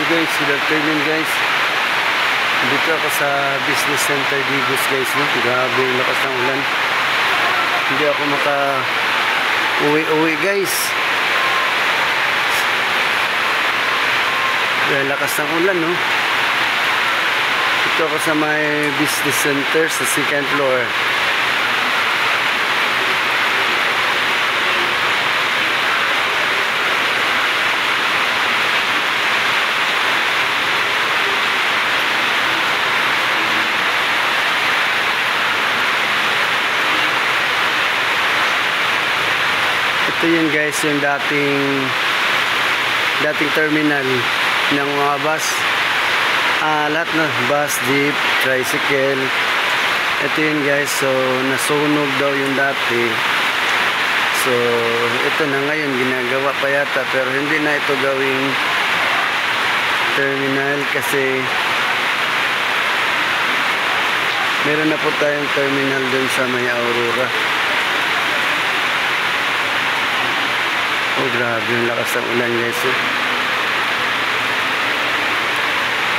guys, good afternoon guys. Dito ako sa business center Digos guys, no? Grabe yung lakas ng ulan. Hindi ako maka uwi guys. Dahil lakas ng ulan, no? Dito ako sa may business center sa second floor. Ito yun guys, yung dating terminal ng mga bus, lahat na bus, jeep, tricycle. Ito yun guys, so nasunog daw yung dati, so ito na ngayon ginagawa pa yata, pero hindi na ito gawing terminal kasi meron na po tayong terminal dun sa may Aurora. Oh, grabe yung lakas ng ulan guys.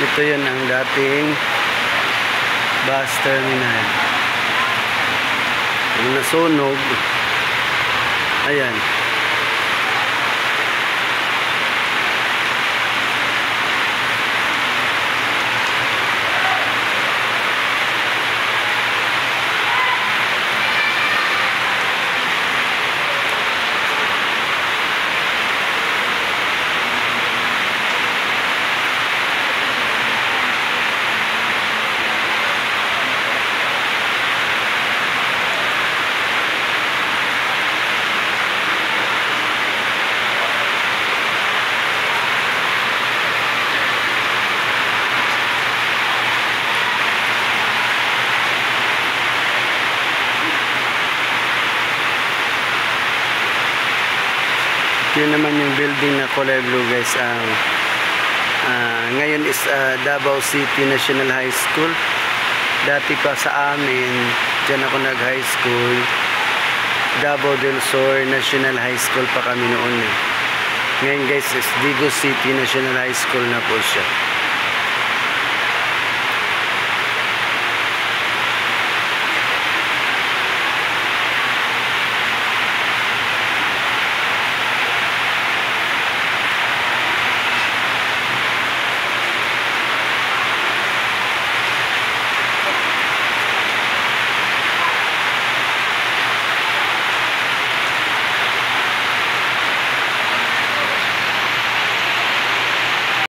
Ito yun ang dating bus terminal. Ang nasunog, ayan. Yun naman yung building na kulay blue guys. Ngayon is Davao City National High School. Dati pa sa amin, dyan ako nag high school, Davao del Sur National High School pa kami noon. Ngayon guys is Digos City National High School na po siya.